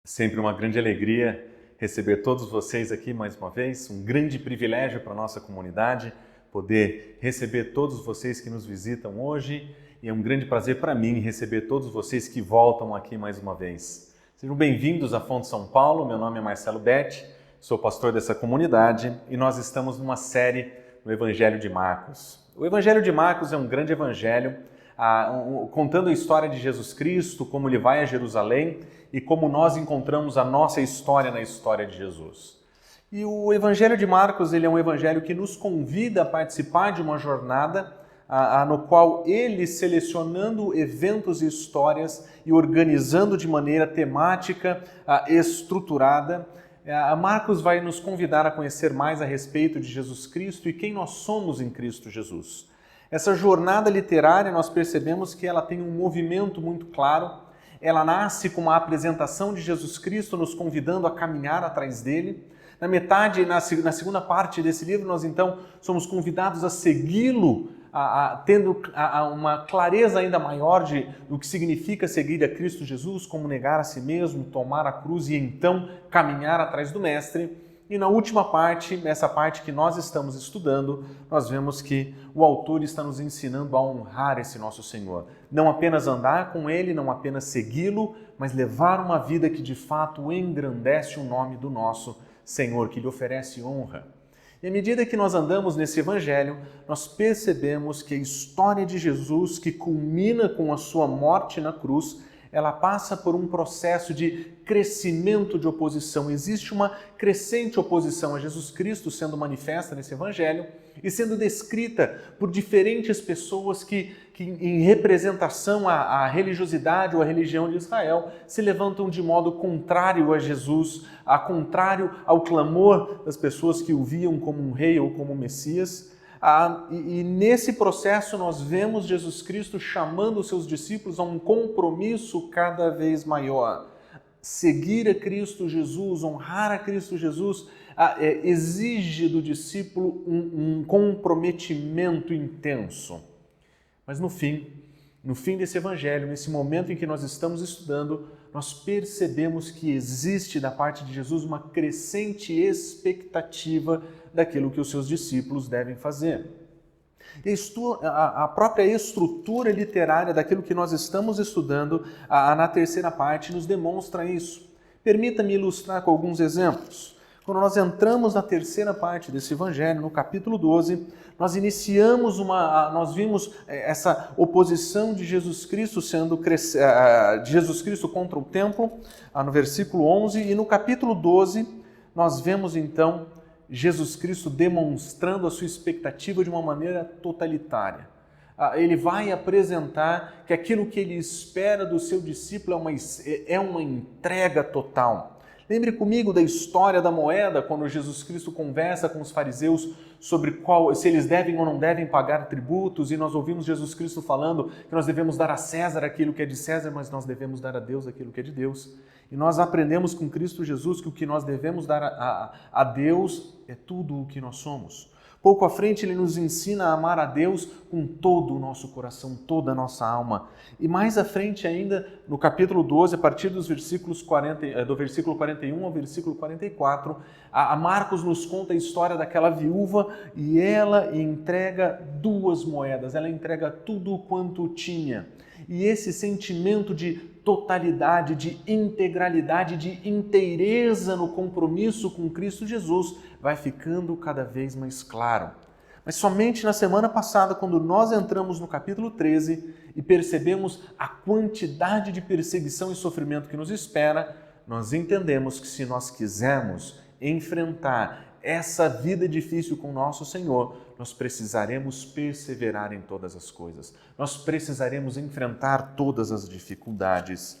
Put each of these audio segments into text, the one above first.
Sempre uma grande alegria receber todos vocês aqui mais uma vez, um grande privilégio para a nossa comunidade poder receber todos vocês que nos visitam hoje e é um grande prazer para mim receber todos vocês que voltam aqui mais uma vez. Sejam bem-vindos à Fonte São Paulo, meu nome é Marcelo Betti, sou pastor dessa comunidade e nós estamos numa série no Evangelho de Marcos. O Evangelho de Marcos é um grande evangelho contando a história de Jesus Cristo, como ele vai a Jerusalém e como nós encontramos a nossa história na história de Jesus. E o Evangelho de Marcos ele é um evangelho que nos convida a participar de uma jornada no qual ele, selecionando eventos e histórias e organizando de maneira temática, estruturada, Marcos vai nos convidar a conhecer mais a respeito de Jesus Cristo e quem nós somos em Cristo Jesus. Essa jornada literária, nós percebemos que ela tem um movimento muito claro. Ela nasce com uma apresentação de Jesus Cristo, nos convidando a caminhar atrás dele. Na segunda parte desse livro, nós então somos convidados a segui-lo, tendo uma clareza ainda maior do que significa seguir a Cristo Jesus, como negar a si mesmo, tomar a cruz e então caminhar atrás do Mestre. E na última parte, nessa parte que nós estamos estudando, nós vemos que o autor está nos ensinando a honrar esse nosso Senhor. Não apenas andar com Ele, não apenas segui-lo, mas levar uma vida que de fato engrandece o nome do nosso Senhor, que lhe oferece honra. E à medida que nós andamos nesse evangelho, nós percebemos que a história de Jesus, que culmina com a sua morte na cruz, ela passa por um processo de crescimento de oposição. Existe uma crescente oposição a Jesus Cristo sendo manifesta nesse evangelho e sendo descrita por diferentes pessoas que em representação à religiosidade ou à religião de Israel, se levantam de modo contrário a Jesus, contrário ao clamor das pessoas que o viam como um rei ou como um Messias. E nesse processo nós vemos Jesus Cristo chamando os seus discípulos a um compromisso cada vez maior. Seguir a Cristo Jesus, honrar a Cristo Jesus, exige do discípulo um comprometimento intenso. Mas no fim desse evangelho, nesse momento em que nós estamos estudando, nós percebemos que existe da parte de Jesus uma crescente expectativa daquilo que os seus discípulos devem fazer. E a própria estrutura literária daquilo que nós estamos estudando na terceira parte nos demonstra isso. Permita-me ilustrar com alguns exemplos. Quando nós entramos na terceira parte desse evangelho, no capítulo 12, nós nós vimos essa oposição de Jesus Cristo de Jesus Cristo contra o templo, no versículo 11, e no capítulo 12 nós vemos então Jesus Cristo demonstrando a sua expectativa de uma maneira totalitária. Ele vai apresentar que aquilo que ele espera do seu discípulo é uma entrega total. Lembre comigo da história da moeda, quando Jesus Cristo conversa com os fariseus sobre se eles devem ou não devem pagar tributos, e nós ouvimos Jesus Cristo falando que nós devemos dar a César aquilo que é de César, mas nós devemos dar a Deus aquilo que é de Deus. E nós aprendemos com Cristo Jesus que o que nós devemos dar a Deus é tudo o que nós somos. Pouco à frente ele nos ensina a amar a Deus com todo o nosso coração, toda a nossa alma. E mais à frente ainda, no capítulo 12, a partir do versículo 41 ao versículo 44, a Marcos nos conta a história daquela viúva e ela entrega 2 moedas, ela entrega tudo quanto tinha. E esse sentimento de totalidade, de integralidade, de inteireza no compromisso com Cristo Jesus vai ficando cada vez mais claro. Mas somente na semana passada, quando nós entramos no capítulo 13 e percebemos a quantidade de perseguição e sofrimento que nos espera, nós entendemos que se nós quisermos enfrentar essa vida difícil com o nosso Senhor, nós precisaremos perseverar em todas as coisas. Nós precisaremos enfrentar todas as dificuldades.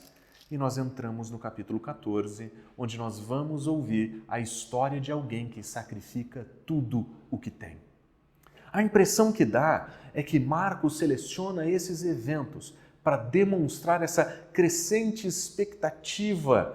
E nós entramos no capítulo 14, onde nós vamos ouvir a história de alguém que sacrifica tudo o que tem. A impressão que dá é que Marcos seleciona esses eventos para demonstrar essa crescente expectativa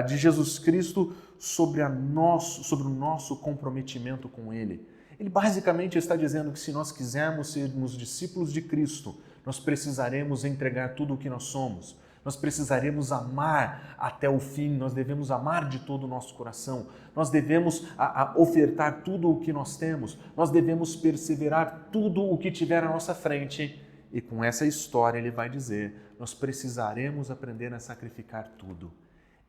de Jesus Cristo sobre o nosso comprometimento com Ele. Ele basicamente está dizendo que se nós quisermos sermos discípulos de Cristo, nós precisaremos entregar tudo o que nós somos. nós precisaremos amar até o fim, nós devemos amar de todo o nosso coração, nós devemos ofertar tudo o que nós temos, nós devemos perseverar tudo o que tiver à nossa frente. E com essa história ele vai dizer, nós precisaremos aprender a sacrificar tudo.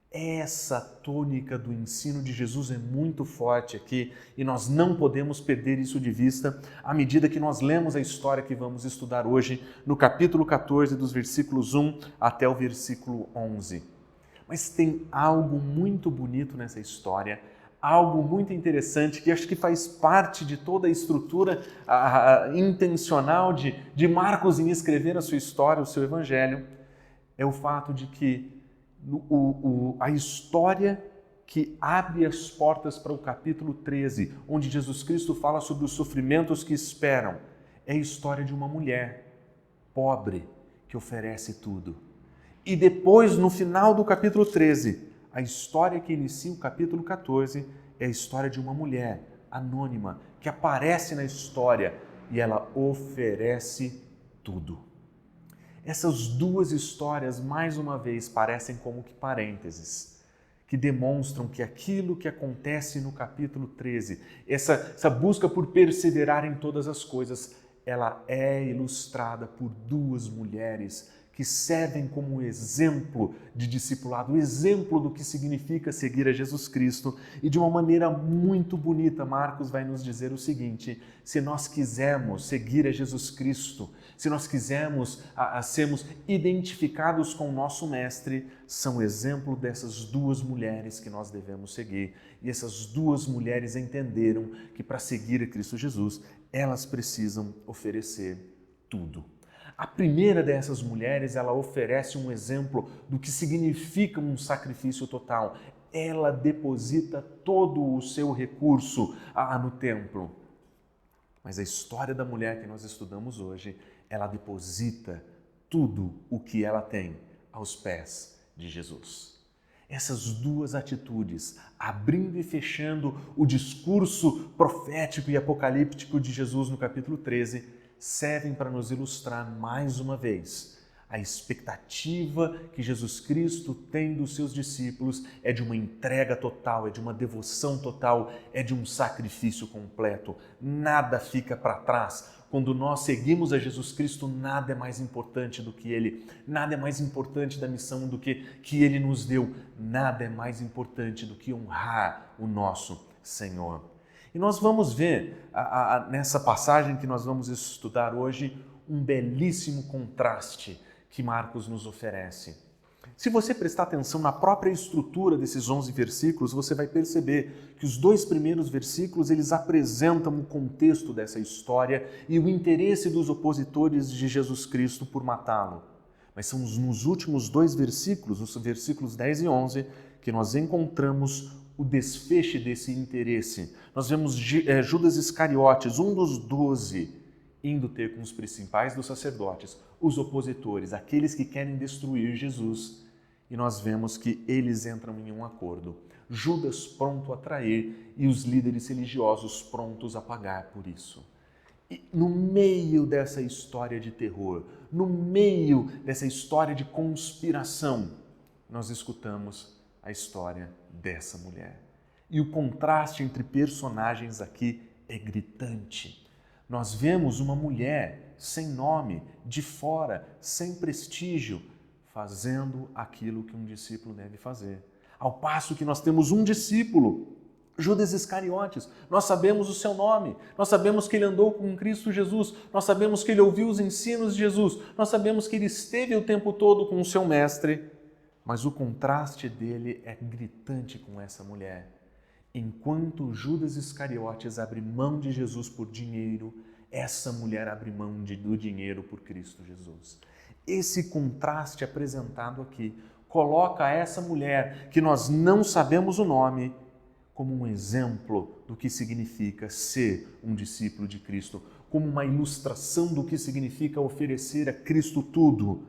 Essa tônica do ensino de Jesus é muito forte aqui e nós não podemos perder isso de vista à medida que nós lemos a história que vamos estudar hoje no capítulo 14, dos versículos 1 até o versículo 11. Mas tem algo muito bonito nessa história, algo muito interessante que acho que faz parte de toda a estrutura intencional de Marcos em escrever a sua história, o seu evangelho, é o fato de que a história que abre as portas para o capítulo 13, onde Jesus Cristo fala sobre os sofrimentos que esperam, é a história de uma mulher pobre que oferece tudo. E depois, no final do capítulo 13, a história que inicia o capítulo 14 é a história de uma mulher anônima que aparece na história e ela oferece tudo. Essas duas histórias, mais uma vez, parecem como que parênteses, que demonstram que aquilo que acontece no capítulo 13, essa busca por perseverar em todas as coisas, ela é ilustrada por duas mulheres que servem como exemplo de discipulado, exemplo do que significa seguir a Jesus Cristo. E de uma maneira muito bonita, Marcos vai nos dizer o seguinte: se nós quisermos seguir a Jesus Cristo, se nós quisermos sermos identificados com o nosso Mestre, são exemplo dessas duas mulheres que nós devemos seguir. E essas duas mulheres entenderam que para seguir a Cristo Jesus, elas precisam oferecer tudo. A primeira dessas mulheres, ela oferece um exemplo do que significa um sacrifício total. Ela deposita todo o seu recurso no templo. Mas a história da mulher que nós estudamos hoje, ela deposita tudo o que ela tem aos pés de Jesus. Essas duas atitudes, abrindo e fechando o discurso profético e apocalíptico de Jesus no capítulo 13, servem para nos ilustrar mais uma vez a expectativa que Jesus Cristo tem dos seus discípulos é de uma entrega total, é de uma devoção total, é de um sacrifício completo. Nada fica para trás. Quando nós seguimos a Jesus Cristo, nada é mais importante do que Ele, nada é mais importante da missão do que Ele nos deu, nada é mais importante do que honrar o nosso Senhor. E nós vamos ver, nessa passagem que nós vamos estudar hoje, um belíssimo contraste que Marcos nos oferece. Se você prestar atenção na própria estrutura desses 11 versículos, você vai perceber que os dois primeiros versículos, eles apresentam o contexto dessa história e o interesse dos opositores de Jesus Cristo por matá-lo. Mas são nos últimos dois versículos, os versículos 10 e 11, que nós encontramos o desfecho desse interesse. Nós vemos Judas Iscariotes, um dos 12, indo ter com os principais dos sacerdotes, os opositores, aqueles que querem destruir Jesus. E nós vemos que eles entram em um acordo. Judas pronto a trair e os líderes religiosos prontos a pagar por isso. E no meio dessa história de terror, no meio dessa história de conspiração, nós escutamos a história dessa mulher. E o contraste entre personagens aqui é gritante. Nós vemos uma mulher sem nome, de fora, sem prestígio, fazendo aquilo que um discípulo deve fazer. Ao passo que nós temos um discípulo, Judas Iscariotes, nós sabemos o seu nome, nós sabemos que ele andou com Cristo Jesus, nós sabemos que ele ouviu os ensinos de Jesus, nós sabemos que ele esteve o tempo todo com o seu mestre, mas o contraste dele é gritante com essa mulher. Enquanto Judas Iscariotes abre mão de Jesus por dinheiro, essa mulher abre mão do dinheiro por Cristo Jesus. Esse contraste apresentado aqui coloca essa mulher, que nós não sabemos o nome, como um exemplo do que significa ser um discípulo de Cristo, como uma ilustração do que significa oferecer a Cristo tudo,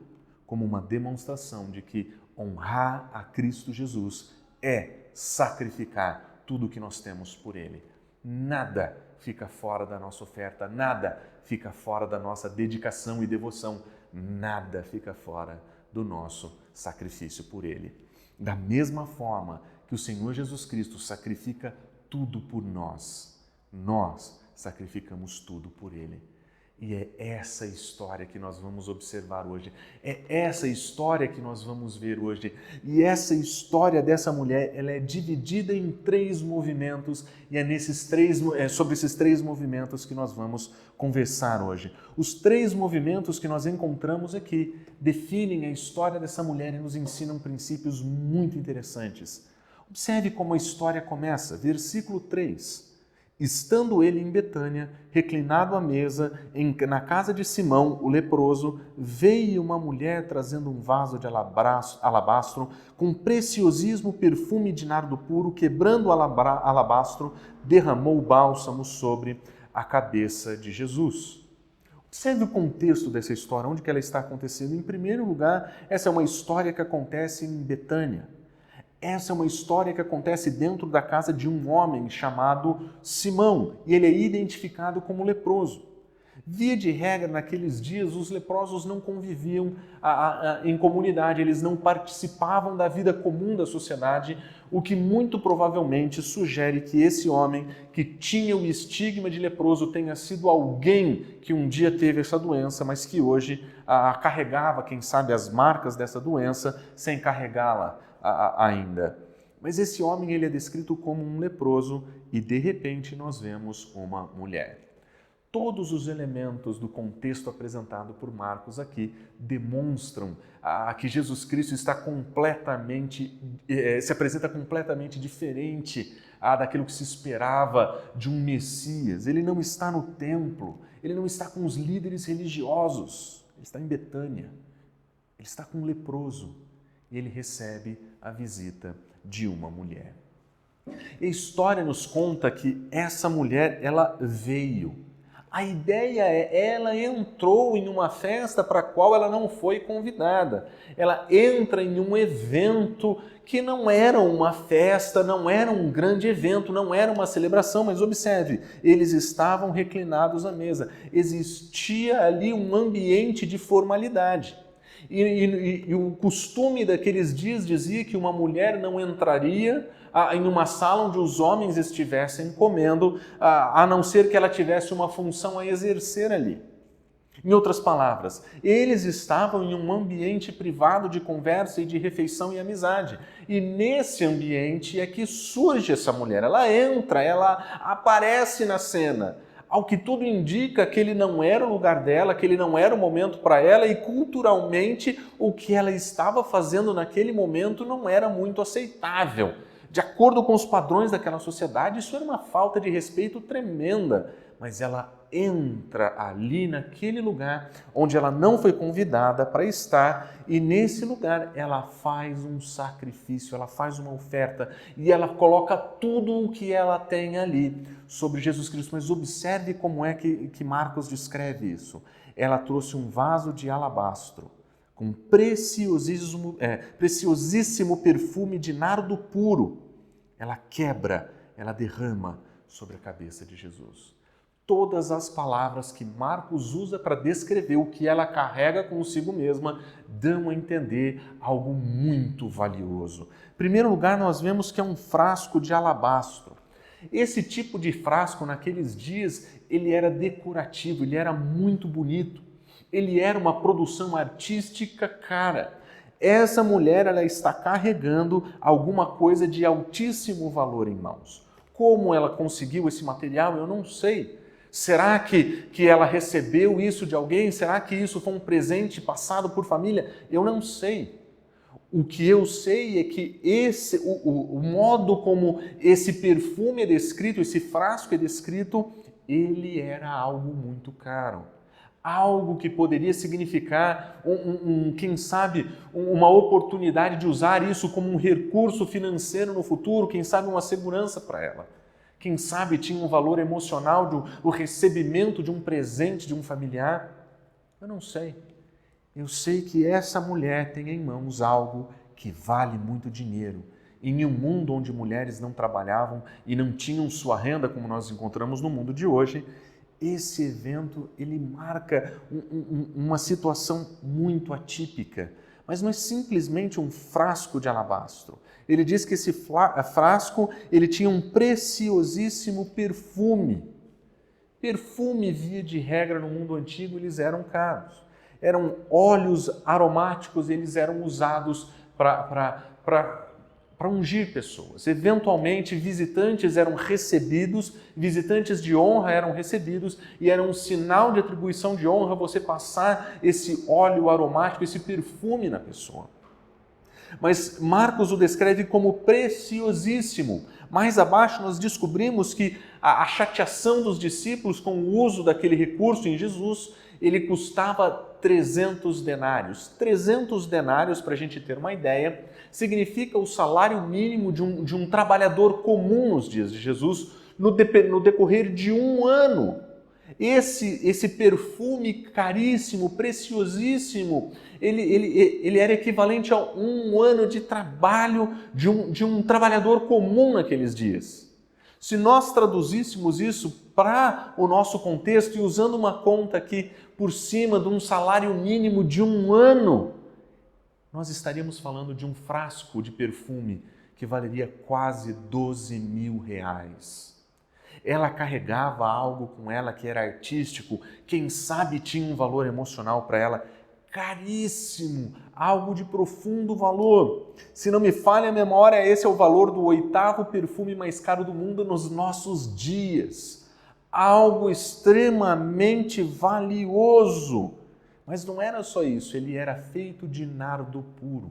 como uma demonstração de que honrar a Cristo Jesus é sacrificar tudo o que nós temos por Ele. Nada fica fora da nossa oferta, nada fica fora da nossa dedicação e devoção, nada fica fora do nosso sacrifício por Ele. Da mesma forma que o Senhor Jesus Cristo sacrifica tudo por nós, nós sacrificamos tudo por Ele. E é essa história que nós vamos observar hoje, é essa história que nós vamos ver hoje. E essa história dessa mulher, ela é dividida em 3 movimentos e é sobre esses 3 movimentos que nós vamos conversar hoje. Os 3 movimentos que nós encontramos aqui definem a história dessa mulher e nos ensinam princípios muito interessantes. Observe como a história começa, versículo 3. Estando ele em Betânia, reclinado à mesa, na casa de Simão, o leproso, veio uma mulher trazendo um vaso de alabastro com preciosíssimo perfume de nardo puro, quebrando o alabastro, derramou o bálsamo sobre a cabeça de Jesus. Observe o contexto dessa história, onde que ela está acontecendo. Em primeiro lugar, essa é uma história que acontece em Betânia. Essa é uma história que acontece dentro da casa de um homem chamado Simão, e ele é identificado como leproso. Via de regra, naqueles dias, os leprosos não conviviam em comunidade, eles não participavam da vida comum da sociedade, o que muito provavelmente sugere que esse homem que tinha o estigma de leproso tenha sido alguém que um dia teve essa doença, mas que hoje carregava, quem sabe, as marcas dessa doença sem carregá-la ainda. Mas esse homem, ele é descrito como um leproso e de repente nós vemos uma mulher. Todos os elementos do contexto apresentado por Marcos aqui demonstram que Jesus Cristo está se apresenta completamente diferente daquilo que se esperava de um Messias. Ele não está no templo, ele não está com os líderes religiosos, ele está em Betânia, ele está com um leproso e ele recebe a visita de uma mulher. E a história nos conta que essa mulher, ela veio. A ideia é, ela entrou em uma festa para a qual ela não foi convidada. Ela entra em um evento que não era uma festa, não era um grande evento, não era uma celebração, mas observe, eles estavam reclinados à mesa. Existia ali um ambiente de formalidade. E o costume daqueles dias dizia que uma mulher não entraria em uma sala onde os homens estivessem comendo, a não ser que ela tivesse uma função a exercer ali. Em outras palavras, eles estavam em um ambiente privado de conversa e de refeição e amizade. E nesse ambiente é que surge essa mulher. Ela entra, ela aparece na cena. Ao que tudo indica, aquele não era o lugar dela, aquele não era o momento para ela e culturalmente o que ela estava fazendo naquele momento não era muito aceitável. De acordo com os padrões daquela sociedade, isso era uma falta de respeito tremenda, mas ela entra ali naquele lugar onde ela não foi convidada para estar e nesse lugar ela faz um sacrifício, ela faz uma oferta e ela coloca tudo o que ela tem ali sobre Jesus Cristo. Mas observe como é que Marcos descreve isso. Ela trouxe um vaso de alabastro com preciosíssimo perfume de nardo puro. Ela quebra, ela derrama sobre a cabeça de Jesus. Todas as palavras que Marcos usa para descrever o que ela carrega consigo mesma dão a entender algo muito valioso. Em primeiro lugar, nós vemos que é um frasco de alabastro. Esse tipo de frasco, naqueles dias, ele era decorativo, ele era muito bonito. Ele era uma produção artística cara. Essa mulher, ela está carregando alguma coisa de altíssimo valor em mãos. Como ela conseguiu esse material, eu não sei. Será que ela recebeu isso de alguém? Será que isso foi um presente passado por família? Eu não sei. O que eu sei é que o modo como esse perfume é descrito, esse frasco é descrito, ele era algo muito caro. Algo que poderia significar, quem sabe, uma oportunidade de usar isso como um recurso financeiro no futuro, quem sabe uma segurança para ela. Quem sabe tinha um valor emocional do recebimento de um presente de um familiar. Eu não sei. Eu sei que essa mulher tem em mãos algo que vale muito dinheiro. Em um mundo onde mulheres não trabalhavam e não tinham sua renda, como nós encontramos no mundo de hoje, esse evento ele marca uma situação muito atípica. mas não é simplesmente um frasco de alabastro. Ele diz que esse frasco ele tinha um preciosíssimo perfume. Perfume, via de regra, no mundo antigo, eles eram caros. Eram óleos aromáticos, eles eram usados para ungir pessoas. Eventualmente, visitantes eram recebidos, visitantes de honra eram recebidos, e era um sinal de atribuição de honra você passar esse óleo aromático, esse perfume na pessoa. Mas Marcos o descreve como preciosíssimo. Mais abaixo nós descobrimos que a chateação dos discípulos com o uso daquele recurso em Jesus, ele custava 300 denários. 300 denários, para a gente ter uma ideia, significa o salário mínimo de um trabalhador comum nos dias de Jesus, no decorrer de um ano. Esse perfume caríssimo, preciosíssimo, ele era equivalente a um ano de trabalho de um trabalhador comum naqueles dias. Se nós traduzíssemos isso para o nosso contexto e usando uma conta aqui por cima de um salário mínimo de um ano, nós estaríamos falando de um frasco de perfume que valeria quase 12 mil reais. Ela carregava algo com ela que era artístico, quem sabe tinha um valor emocional para ela, caríssimo, algo de profundo valor. Se não me falha a memória, esse é o valor do 8º perfume mais caro do mundo nos nossos dias. Algo extremamente valioso. Mas não era só isso, ele era feito de nardo puro.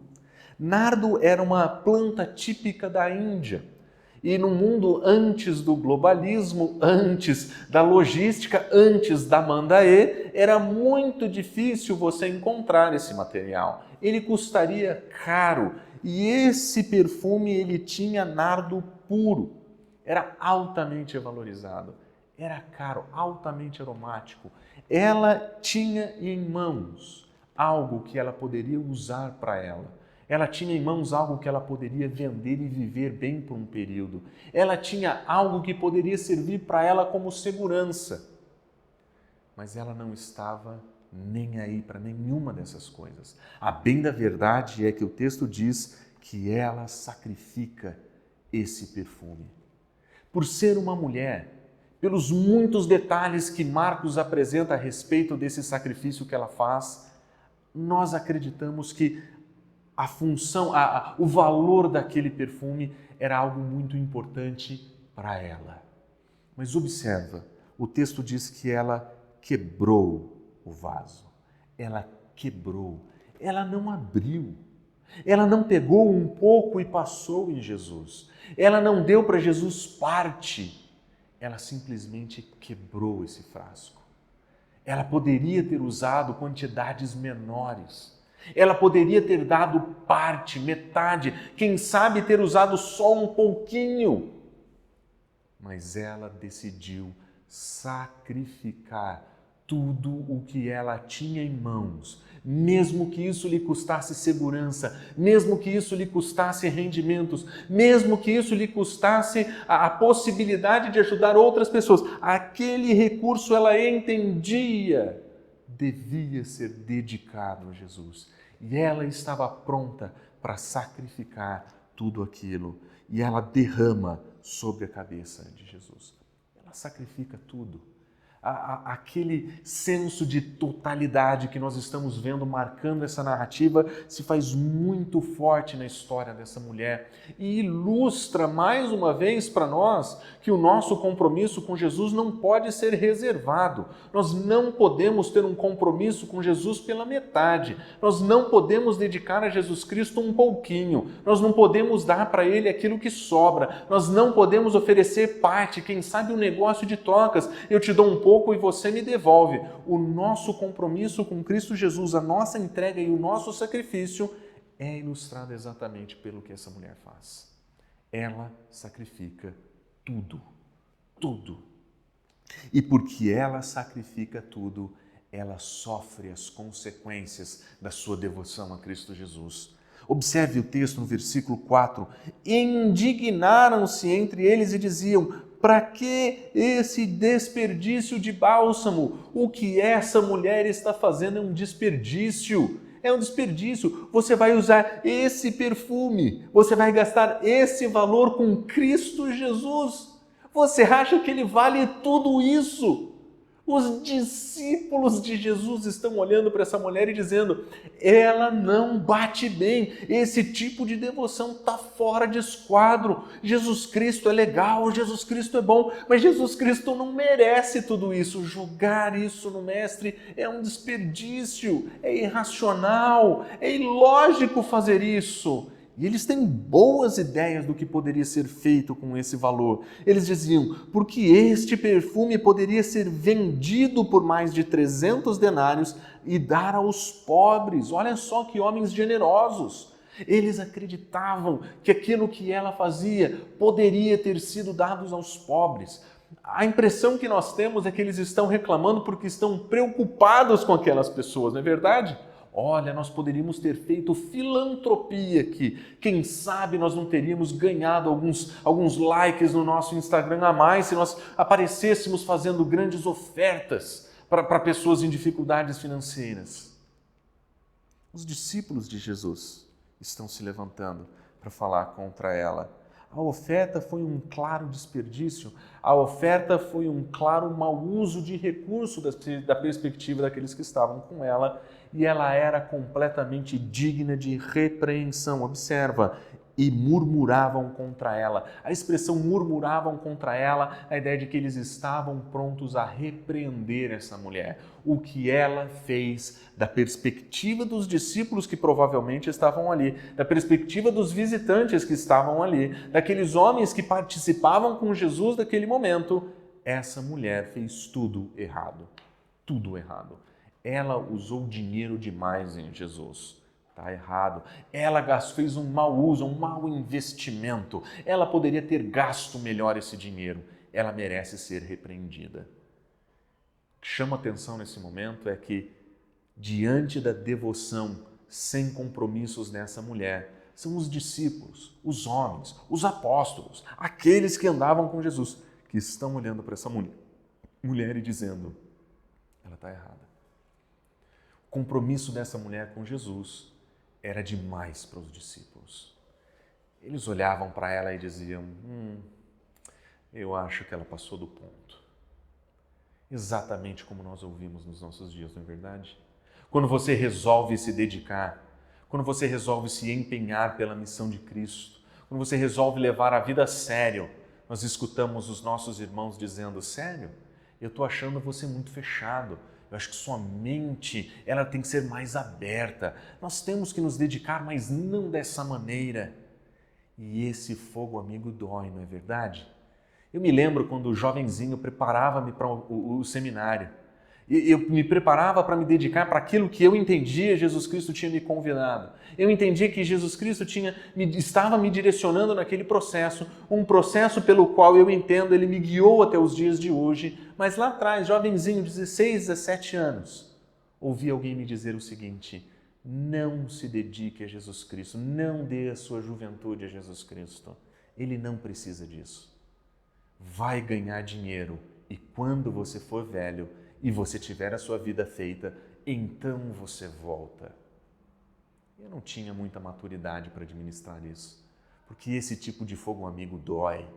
Nardo era uma planta típica da Índia. E no mundo antes do globalismo, antes da logística, antes da Mandaê, era muito difícil você encontrar esse material. Ele custaria caro e esse perfume ele tinha nardo puro. Era altamente valorizado, era caro, altamente aromático. Ela tinha em mãos algo que ela poderia usar para ela. Ela tinha em mãos algo que ela poderia vender e viver bem por um período. Ela tinha algo que poderia servir para ela como segurança. Mas ela não estava nem aí para nenhuma dessas coisas. A bem da verdade é que o texto diz que ela sacrifica esse perfume. Por ser uma mulher, pelos muitos detalhes que Marcos apresenta a respeito desse sacrifício que ela faz, nós acreditamos que a função, o valor daquele perfume era algo muito importante para ela. Mas observa, o texto diz que ela quebrou o vaso. Ela quebrou. Ela não abriu. Ela não pegou um pouco e passou em Jesus. Ela não deu para Jesus parte. Ela simplesmente quebrou esse frasco. Ela poderia ter usado quantidades menores. Ela poderia ter dado parte, metade, quem sabe ter usado só um pouquinho. Mas ela decidiu sacrificar tudo o que ela tinha em mãos, mesmo que isso lhe custasse segurança, mesmo que isso lhe custasse rendimentos, mesmo que isso lhe custasse a possibilidade de ajudar outras pessoas. Aquele recurso ela entendia devia ser dedicado a Jesus. E ela estava pronta para sacrificar tudo aquilo. E ela derrama sobre a cabeça de Jesus. Ela sacrifica tudo. Aquele senso de totalidade que nós estamos vendo marcando essa narrativa se faz muito forte na história dessa mulher e ilustra mais uma vez para nós que o nosso compromisso com Jesus não pode ser reservado. Nós não podemos ter um compromisso com Jesus pela metade. Nós não podemos dedicar a Jesus Cristo um pouquinho. Nós não podemos dar para Ele aquilo que sobra. Nós não podemos oferecer parte, quem sabe um negócio de trocas. Eu te dou um pouco e você me devolve. O nosso compromisso com Cristo Jesus, a nossa entrega e o nosso sacrifício é ilustrado exatamente pelo que essa mulher faz. Ela sacrifica tudo, tudo. E porque ela sacrifica tudo, ela sofre as consequências da sua devoção a Cristo Jesus. Observe o texto no versículo 4. Indignaram-se entre eles e diziam: para que esse desperdício de bálsamo? O que essa mulher está fazendo é um desperdício. é um desperdício. Você vai usar esse perfume, você vai gastar esse valor com Cristo Jesus. Você acha que ele vale tudo isso? Os discípulos de Jesus estão olhando para essa mulher e dizendo: ela não bate bem, esse tipo de devoção está fora de esquadro. Jesus Cristo é legal, Jesus Cristo é bom, mas Jesus Cristo não merece tudo isso. Jogar isso no Mestre é um desperdício, é irracional, é ilógico fazer isso. E eles têm boas ideias do que poderia ser feito com esse valor. Eles diziam, porque este perfume poderia ser vendido por mais de 300 denários e dar aos pobres. Olha só que homens generosos. Eles acreditavam que aquilo que ela fazia poderia ter sido dado aos pobres. A impressão que nós temos é que eles estão reclamando porque estão preocupados com aquelas pessoas, não é verdade? Olha, nós poderíamos ter feito filantropia aqui. Quem sabe nós não teríamos ganhado alguns likes no nosso Instagram a mais se nós aparecêssemos fazendo grandes ofertas para pessoas em dificuldades financeiras. Os discípulos de Jesus estão se levantando para falar contra ela. A oferta foi um claro desperdício, a oferta foi um claro mau uso de recurso da perspectiva daqueles que estavam com ela, e ela era completamente digna de repreensão. Observa, e murmuravam contra ela. A expressão murmuravam contra ela, a ideia de que eles estavam prontos a repreender essa mulher. O que ela fez da perspectiva dos discípulos que provavelmente estavam ali, da perspectiva dos visitantes que estavam ali, daqueles homens que participavam com Jesus naquele momento, essa mulher fez tudo errado. Tudo errado. Ela usou dinheiro demais em Jesus. Está errado. Ela fez um mau uso, um mau investimento. Ela poderia ter gasto melhor esse dinheiro. Ela merece ser repreendida. O que chama atenção nesse momento é que, diante da devoção sem compromissos nessa mulher, são os discípulos, os homens, os apóstolos, aqueles que andavam com Jesus, que estão olhando para essa mulher e dizendo: ela está errada. O compromisso dessa mulher com Jesus era demais para os discípulos. Eles olhavam para ela e diziam: eu acho que ela passou do ponto. Exatamente como nós ouvimos nos nossos dias, não é verdade? Quando você resolve se dedicar, quando você resolve se empenhar pela missão de Cristo, quando você resolve levar a vida a sério, nós escutamos os nossos irmãos dizendo: sério, eu estou achando você muito fechado. Eu acho que sua mente, ela tem que ser mais aberta. Nós temos que nos dedicar, mas não dessa maneira. E esse fogo amigo dói, não é verdade? Eu me lembro quando jovenzinho preparava-me para o seminário. Eu me preparava para me dedicar para aquilo que eu entendia Jesus Cristo tinha me convidado. Eu entendia que Jesus Cristo estava me direcionando naquele processo, um processo pelo qual eu entendo, ele me guiou até os dias de hoje. Mas lá atrás, jovenzinho, 16, 17 anos, ouvi alguém me dizer o seguinte: não se dedique a Jesus Cristo, não dê a sua juventude a Jesus Cristo. Ele não precisa disso. Vai ganhar dinheiro e quando você for velho, e você tiver a sua vida feita, então você volta. Eu não tinha muita maturidade para administrar isso, porque esse tipo de fogo amigo dói.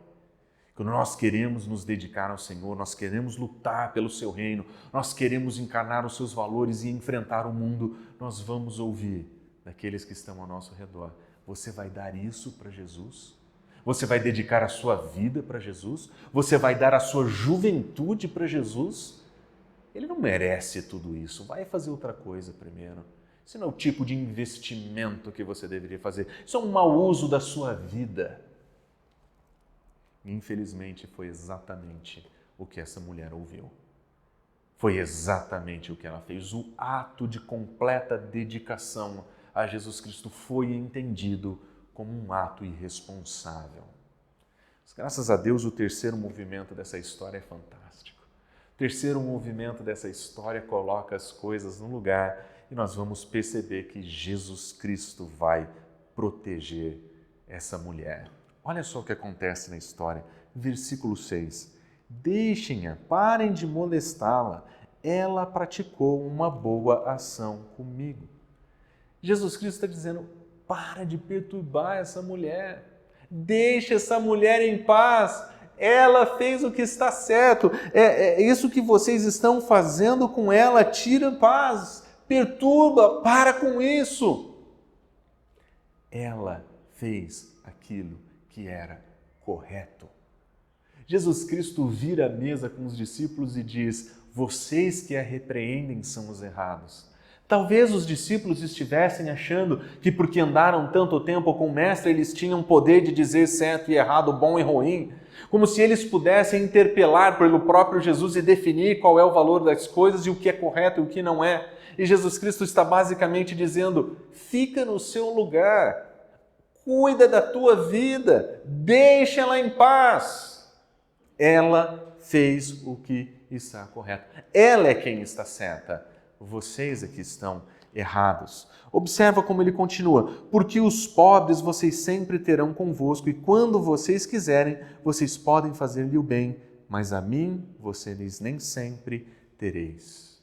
Quando nós queremos nos dedicar ao Senhor, nós queremos lutar pelo seu reino, nós queremos encarnar os seus valores e enfrentar o mundo, nós vamos ouvir daqueles que estão ao nosso redor: você vai dar isso para Jesus? Você vai dedicar a sua vida para Jesus? Você vai dar a sua juventude para Jesus? Ele não merece tudo isso. Vai fazer outra coisa primeiro. Isso não é o tipo de investimento que você deveria fazer. Isso é um mau uso da sua vida. Infelizmente, foi exatamente o que essa mulher ouviu. Foi exatamente o que ela fez. O ato de completa dedicação a Jesus Cristo foi entendido como um ato irresponsável. Mas, graças a Deus, o terceiro movimento dessa história é fantástico. O terceiro movimento dessa história coloca as coisas no lugar e nós vamos perceber que Jesus Cristo vai proteger essa mulher. Olha só o que acontece na história. Versículo 6. Deixem-a, parem de molestá-la. Ela praticou uma boa ação comigo. Jesus Cristo está dizendo, para de perturbar essa mulher, deixa essa mulher em paz, ela fez o que está certo, é isso que vocês estão fazendo com ela, tira paz, perturba, para com isso. Ela fez aquilo que era correto. Jesus Cristo vira a mesa com os discípulos e diz, vocês que a repreendem são os errados. Talvez os discípulos estivessem achando que porque andaram tanto tempo com o Mestre, eles tinham poder de dizer certo e errado, bom e ruim, como se eles pudessem interpelar pelo próprio Jesus e definir qual é o valor das coisas e o que é correto e o que não é. E Jesus Cristo está basicamente dizendo, fica no seu lugar, cuida da tua vida, deixa ela em paz. Ela fez o que está correto. Ela é quem está certa. Vocês aqui estão errados. Observa como ele continua. Porque os pobres vocês sempre terão convosco e quando vocês quiserem, vocês podem fazer-lhe o bem, mas a mim vocês nem sempre tereis.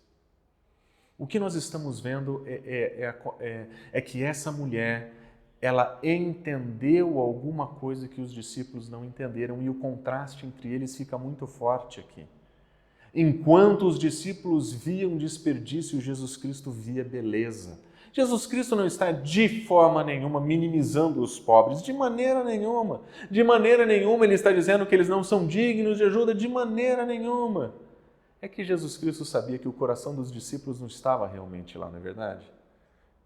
O que nós estamos vendo é que essa mulher, ela entendeu alguma coisa que os discípulos não entenderam e o contraste entre eles fica muito forte aqui. Enquanto os discípulos viam desperdício, Jesus Cristo via beleza. Jesus Cristo não está de forma nenhuma minimizando os pobres, de maneira nenhuma. De maneira nenhuma ele está dizendo que eles não são dignos de ajuda, de maneira nenhuma. É que Jesus Cristo sabia que o coração dos discípulos não estava realmente lá, não é verdade?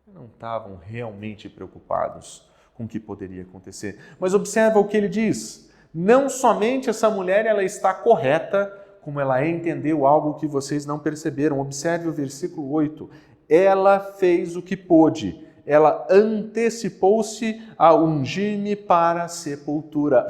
Não estavam realmente preocupados com o que poderia acontecer. Mas observa o que ele diz. Não somente essa mulher ela está correta, como ela entendeu algo que vocês não perceberam. Observe o versículo 8. Ela fez o que pôde. Ela antecipou-se a ungir-me para a sepultura.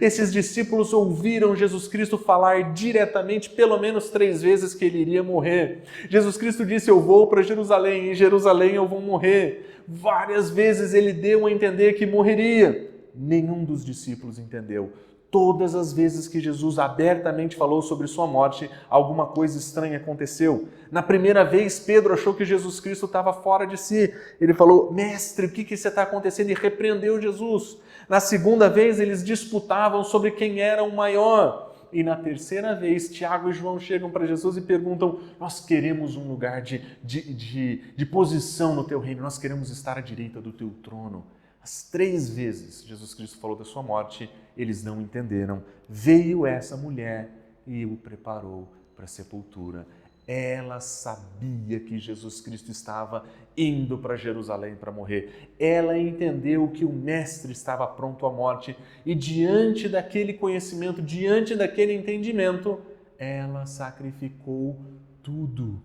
Esses discípulos ouviram Jesus Cristo falar diretamente, pelo menos 3 vezes, que ele iria morrer. Jesus Cristo disse, eu vou para Jerusalém, e em Jerusalém eu vou morrer. Várias vezes ele deu a entender que morreria. Nenhum dos discípulos entendeu. Todas as vezes que Jesus abertamente falou sobre sua morte, alguma coisa estranha aconteceu. Na primeira vez, Pedro achou que Jesus Cristo estava fora de si. Ele falou, mestre, o que está acontecendo? E repreendeu Jesus. Na segunda vez, eles disputavam sobre quem era o maior. E na terceira vez, Tiago e João chegam para Jesus e perguntam, nós queremos um lugar de posição no teu reino, nós queremos estar à direita do teu trono. As 3 vezes Jesus Cristo falou da sua morte, eles não entenderam. Veio essa mulher e o preparou para a sepultura. Ela sabia que Jesus Cristo estava indo para Jerusalém para morrer. Ela entendeu que o Mestre estava pronto à morte e diante daquele conhecimento, diante daquele entendimento, ela sacrificou tudo.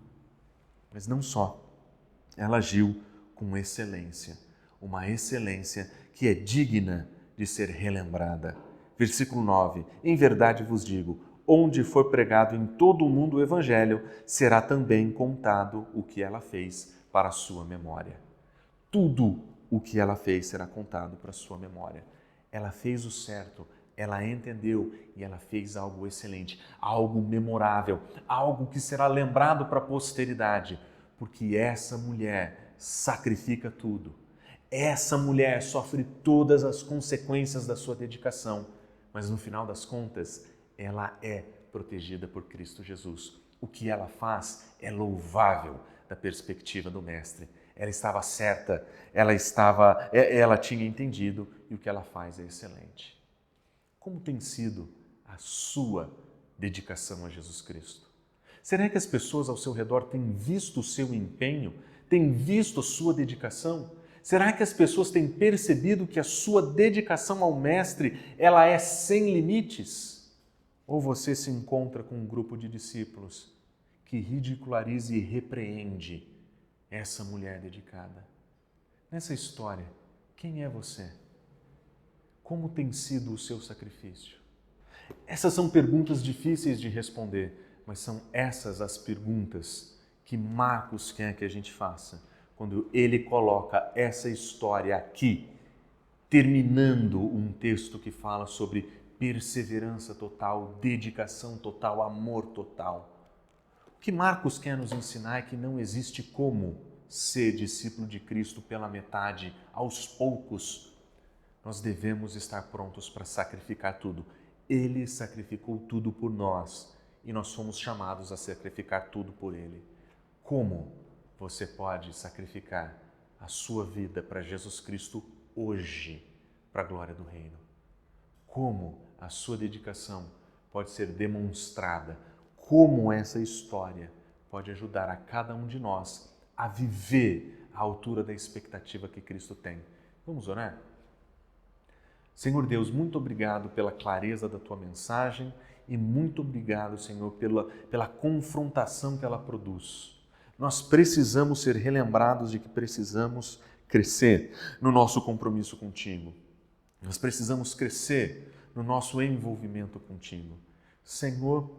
Mas não só, ela agiu com excelência. Uma excelência que é digna de ser relembrada. Versículo 9. Em verdade vos digo, onde for pregado em todo o mundo o Evangelho, será também contado o que ela fez para a sua memória. Tudo o que ela fez será contado para a sua memória. Ela fez o certo, ela entendeu e ela fez algo excelente, algo memorável, algo que será lembrado para a posteridade, porque essa mulher sacrifica tudo. Essa mulher sofre todas as consequências da sua dedicação, mas no final das contas, ela é protegida por Cristo Jesus. O que ela faz é louvável da perspectiva do Mestre. Ela estava certa, ela tinha entendido e o que ela faz é excelente. Como tem sido a sua dedicação a Jesus Cristo? Será que as pessoas ao seu redor têm visto o seu empenho, têm visto a sua dedicação? Será que as pessoas têm percebido que a sua dedicação ao Mestre, ela é sem limites? Ou você se encontra com um grupo de discípulos que ridiculariza e repreende essa mulher dedicada? Nessa história, quem é você? Como tem sido o seu sacrifício? Essas são perguntas difíceis de responder, mas são essas as perguntas que Marcos quer que a gente faça quando ele coloca essa história aqui, terminando um texto que fala sobre perseverança total, dedicação total, amor total. O que Marcos quer nos ensinar é que não existe como ser discípulo de Cristo pela metade, aos poucos. Nós devemos estar prontos para sacrificar tudo. Ele sacrificou tudo por nós e nós somos chamados a sacrificar tudo por Ele. Como você pode sacrificar a sua vida para Jesus Cristo hoje, para a glória do Reino? Como a sua dedicação pode ser demonstrada? Como essa história pode ajudar a cada um de nós a viver à altura da expectativa que Cristo tem? Vamos orar? Senhor Deus, muito obrigado pela clareza da Tua mensagem e muito obrigado, Senhor, pela confrontação que ela produz. Nós precisamos ser relembrados de que precisamos crescer no nosso compromisso contigo. Nós precisamos crescer no nosso envolvimento contigo. Senhor,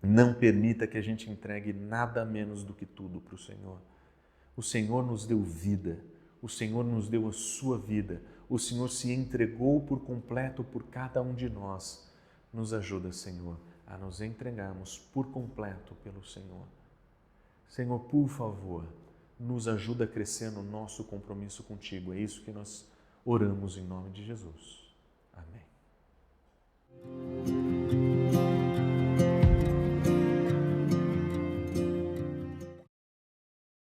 não permita que a gente entregue nada menos do que tudo para o Senhor. O Senhor nos deu vida, o Senhor nos deu a sua vida, o Senhor se entregou por completo por cada um de nós. Nos ajuda, Senhor, a nos entregarmos por completo pelo Senhor. Senhor, por favor, nos ajuda a crescer no nosso compromisso contigo. É isso que nós oramos em nome de Jesus. Amém.